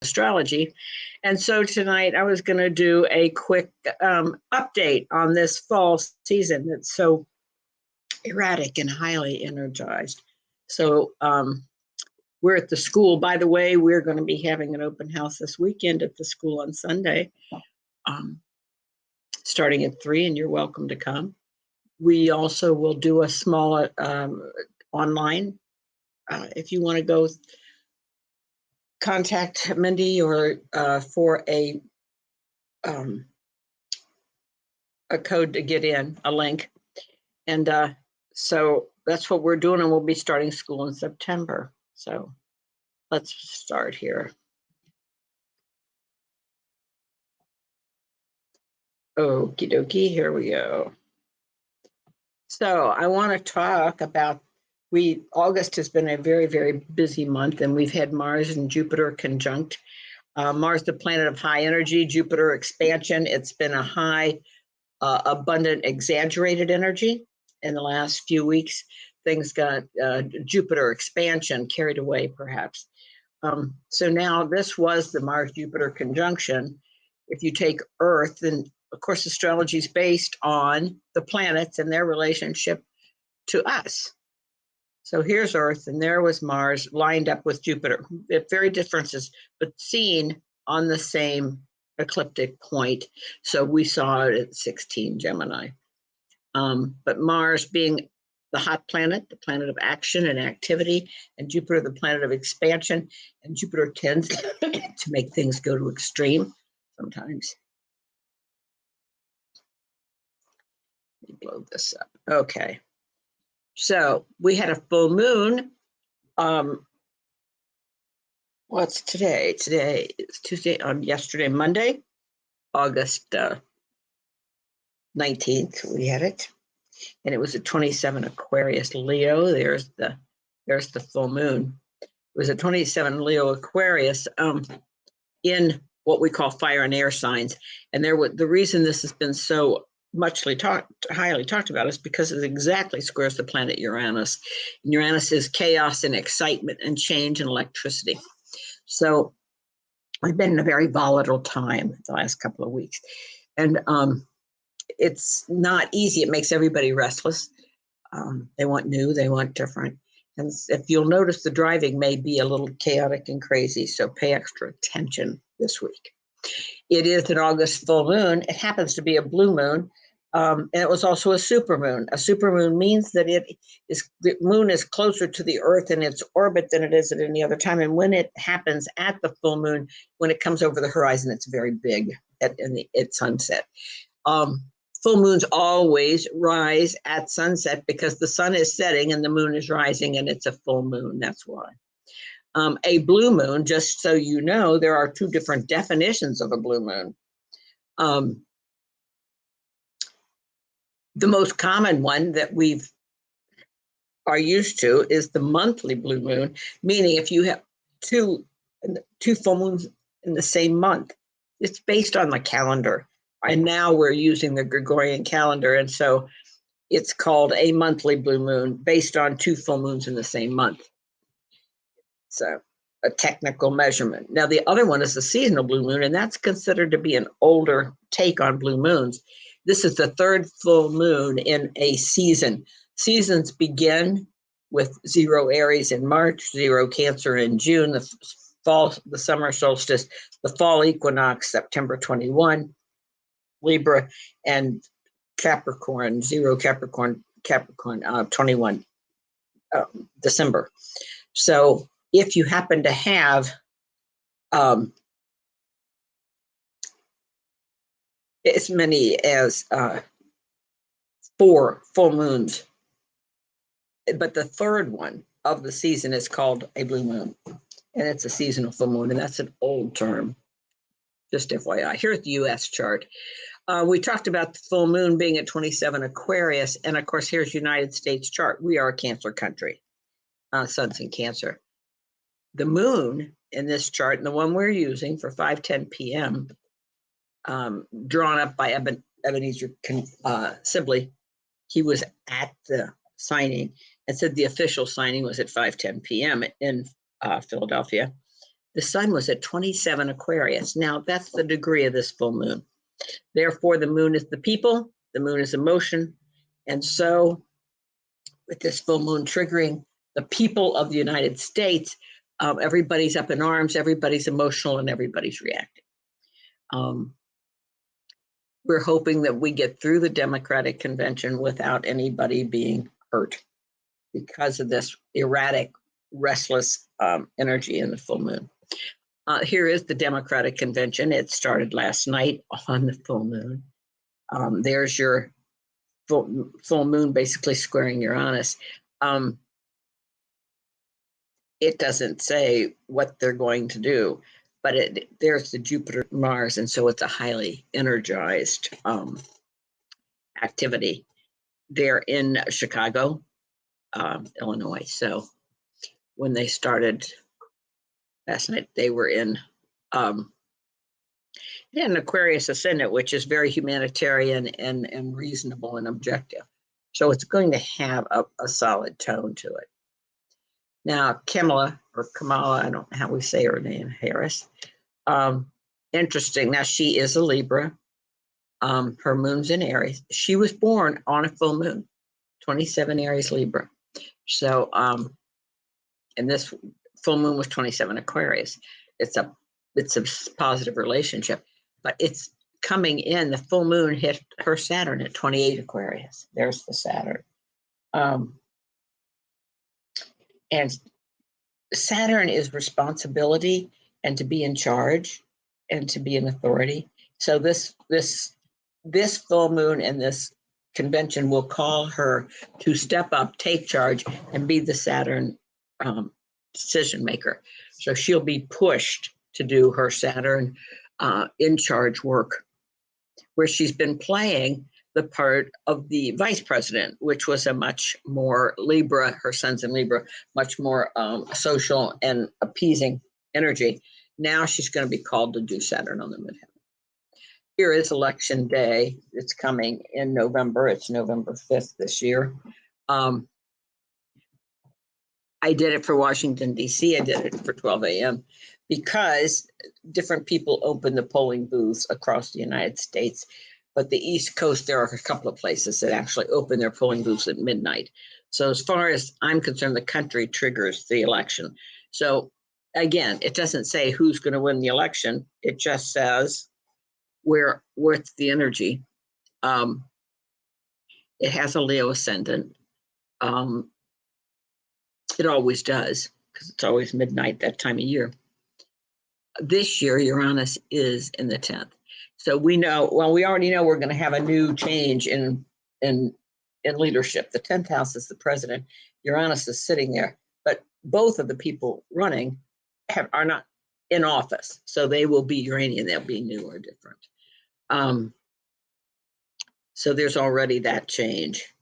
Astrology. And so tonight I was going to do a quick update on this fall season that's so erratic and highly energized. So we're at the school. By the way, we're going to be having an open house this weekend at the school on Sunday, starting at 3, and you're welcome to come. We also will do a small online. If you want to go contact Mindy or for a code to get in, a link. And so that's what we're doing, and we'll be starting school in September. So let's start here. Okie dokie, here we go. So I want to talk about, August has been a very, very busy month, and we've had Mars and Jupiter conjunct. Mars, the planet of high energy, Jupiter expansion. It's been a high, abundant, exaggerated energy. In the last few weeks, things got Jupiter expansion carried away, perhaps. So now this was the Mars-Jupiter conjunction. If you take Earth, and of course, astrology is based on the planets and their relationship to us. So here's Earth, and there was Mars lined up with Jupiter. Very differences, but seen on the same ecliptic point. So we saw it at 16 Gemini. But Mars being the hot planet, the planet of action and activity, and Jupiter, the planet of expansion, and Jupiter tends to make things go to extreme sometimes. Let me blow this up. Okay. So we had a full moon. What's today? Today is Tuesday. Yesterday, Monday, August 19th, we had it, and it was a 27 Aquarius Leo. There's the full moon. It was a 27 Leo Aquarius in what we call fire and air signs. And the reason this has been so highly talked about is because it exactly squares the planet Uranus. And Uranus is chaos and excitement and change and electricity. So I've been in a very volatile time the last couple of weeks. And it's not easy. It makes everybody restless. They want new, they want different. And if you'll notice, the driving may be a little chaotic and crazy, so pay extra attention this week. It is an August full moon. It happens to be a blue moon, and it was also a supermoon. A supermoon means that the moon is closer to the Earth in its orbit than it is at any other time. And when it happens at the full moon, when it comes over the horizon, it's very big at sunset. Full moons always rise at sunset because the sun is setting and the moon is rising, and it's a full moon. That's why. A blue moon, just so you know, there are two different definitions of a blue moon. The most common one that we are used to is the monthly blue moon, meaning if you have two full moons in the same month, it's based on the calendar. And now we're using the Gregorian calendar, and so it's called a monthly blue moon based on two full moons in the same month. So a technical measurement. Now the other one is the seasonal blue moon, and that's considered to be an older take on blue moons. This is the third full moon in a season. Seasons begin with 0 Aries in March, 0 Cancer in June, the summer solstice, the fall equinox, September 21. Libra and Capricorn, 0 Capricorn 21 December. So if you happen to have as many as 4 full moons, but the third one of the season is called a blue moon, and it's a seasonal full moon, and that's an old term, just FYI. Here's the U.S. chart. We talked about the full moon being at 27 Aquarius, and of course, here's United States chart. We are a Cancer country. Sun's in Cancer. The moon in this chart, and the one we're using for 5:10 p.m., drawn up by Ebenezer Sibley, he was at the signing and said the official signing was at 5:10 p.m. in Philadelphia. the sun was at 27 Aquarius. Now, that's the degree of this full moon. Therefore, the moon is the people, the moon is emotion. And so, with this full moon triggering the people of the United States, everybody's up in arms, everybody's emotional, and everybody's reacting. We're hoping that we get through the Democratic convention without anybody being hurt because of this erratic, restless energy in the full moon. Here is the Democratic convention. It started last night on the full moon. There's your full moon basically squaring Uranus. It doesn't say what they're going to do, but there's the Jupiter Mars, and so it's a highly energized activity. They're in Chicago, Illinois. So when they started last night, they were in Aquarius ascendant, which is very humanitarian and reasonable and objective. So it's going to have a solid tone to it. Now, Kamala, I don't know how we say her name, Harris. Interesting. Now, she is a Libra. Her moon's in Aries. She was born on a full moon, 27 Aries Libra. So, and this full moon was 27 Aquarius. It's a positive relationship, but it's coming in. The full moon hit her Saturn at 28 Aquarius. There's the Saturn. And Saturn is responsibility and to be in charge and to be an authority. So this full moon and this convention will call her to step up, take charge, and be the Saturn decision maker. So she'll be pushed to do her Saturn in charge work, where she's been playing the part of the vice president, which was a much more Libra, her son's in Libra, much more social and appeasing energy. Now she's going to be called to do Saturn on the midheaven. Here is election day. It's coming in November. It's November 5th this year. I did it for Washington, D.C. I did it for 12 a.m. because different people open the polling booths across the United States. But the East Coast, there are a couple of places that actually open their polling booths at midnight. So as far as I'm concerned, the country triggers the election. So again, it doesn't say who's going to win the election. It just says where's the energy. It has a Leo ascendant. It always does, because it's always midnight that time of year. This year, Uranus is in the 10th. So we already know we're going to have a new change in leadership. The 10th house is the president. Uranus is sitting there, but both of the people running are not in office. So they will be Uranian. They'll be new or different. So there's already that change.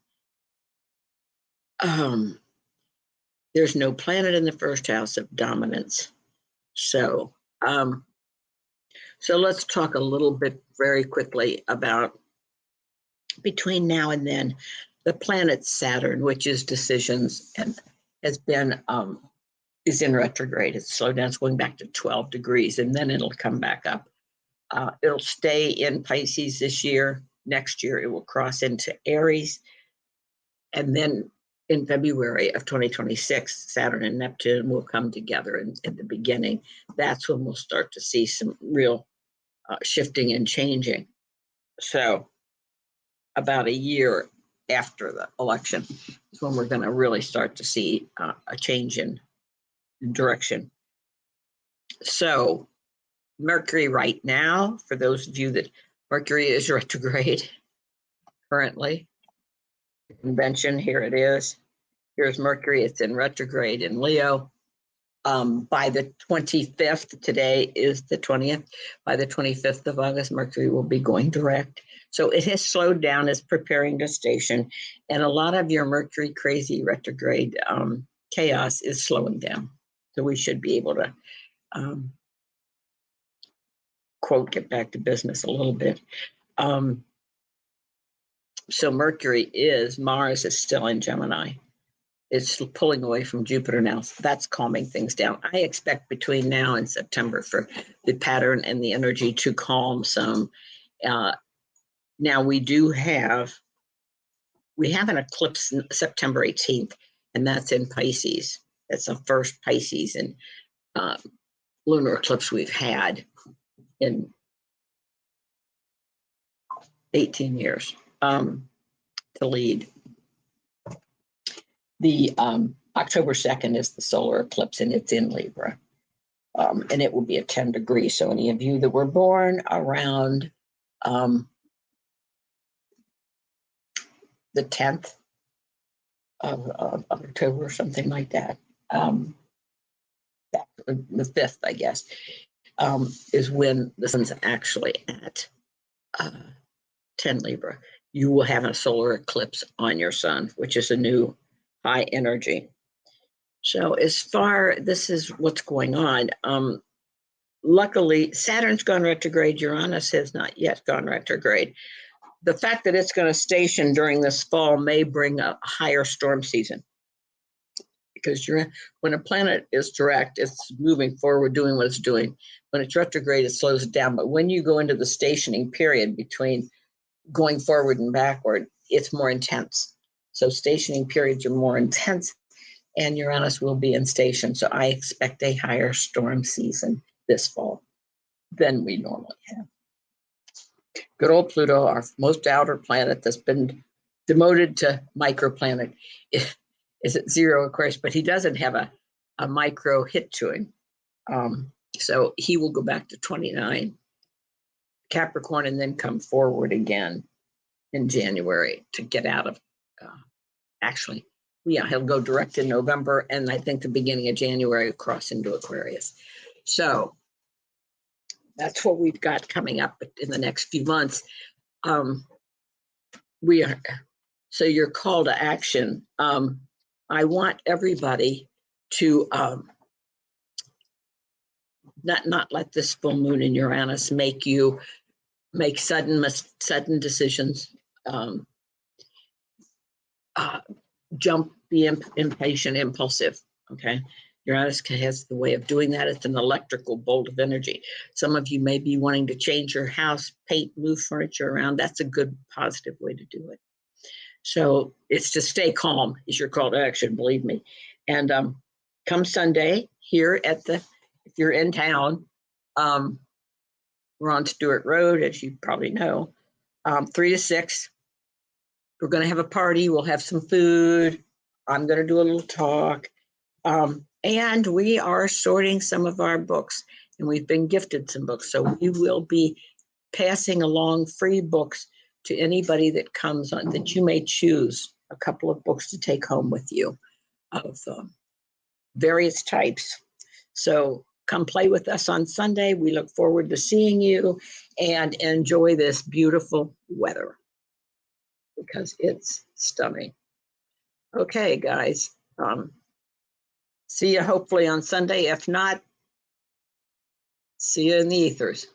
There's no planet in the first house of dominance. So let's talk a little bit very quickly about between now and then, the planet Saturn, which is decisions and has been, is in retrograde. It's slowed down, it's going back to 12 degrees, and then it'll come back up. It'll stay in Pisces this year. Next year, it will cross into Aries. And then in February of 2026, Saturn and Neptune will come together in the beginning. That's when we'll start to see some real shifting and changing. So about a year after the election is when we're going to really start to see a change in direction. So Mercury right now, for those of you that Mercury is retrograde currently, convention, here it is. Here's Mercury, it's in retrograde in Leo. By the 25th, today is the 20th, by the 25th of August, Mercury will be going direct. So it has slowed down, it's preparing to station, and a lot of your Mercury crazy retrograde chaos is slowing down. So we should be able to, quote, get back to business a little bit. So Mars is still in Gemini. It's pulling away from Jupiter now. So that's calming things down. I expect between now and September for the pattern and the energy to calm some. Now we have an eclipse September 18th, and that's in Pisces. That's the first Pisces and lunar eclipse we've had in 18 years to lead. The October 2nd is the solar eclipse, and it's in Libra. And it will be at 10 degrees. So any of you that were born around the 10th of October or something like that, the 5th, I guess, is when the sun's actually at 10 Libra. You will have a solar eclipse on your sun, which is a new high energy. So this is what's going on. Luckily, Saturn's gone retrograde. Uranus has not yet gone retrograde. The fact that it's going to station during this fall may bring a higher storm season, because when a planet is direct, it's moving forward, doing what it's doing. When it's retrograde, it slows it down. But when you go into the stationing period between going forward and backward, it's more intense. So stationing periods are more intense, and Uranus will be in station. So I expect a higher storm season this fall than we normally have. Good old Pluto, our most outer planet that's been demoted to microplanet, is at 0 Aquarius, but he doesn't have a micro hit to him. So he will go back to 29 Capricorn and then come forward again in January to get out of, he'll go direct in November, and I think the beginning of January cross into Aquarius. So that's what we've got coming up in the next few months. So your call to action, I want everybody to not let this full moon in Uranus make you make sudden decisions, jump, be impatient, impulsive. Okay, Uranus has the way of doing that. It's an electrical bolt of energy. Some of you may be wanting to change your house, paint, move furniture around. That's a good, positive way to do it. So it's to stay calm is your call to action, believe me. And come Sunday here if you're in town, we're on Stewart Road, as you probably know, 3 to 6. We're going to have a party. We'll have some food. I'm going to do a little talk. And we are sorting some of our books, and we've been gifted some books. So we will be passing along free books to anybody that comes on, that you may choose a couple of books to take home with you of various types. So come play with us on Sunday. We look forward to seeing you, and enjoy this beautiful weather because it's stunning. Okay, guys. See you hopefully on Sunday. If not, see you in the ethers.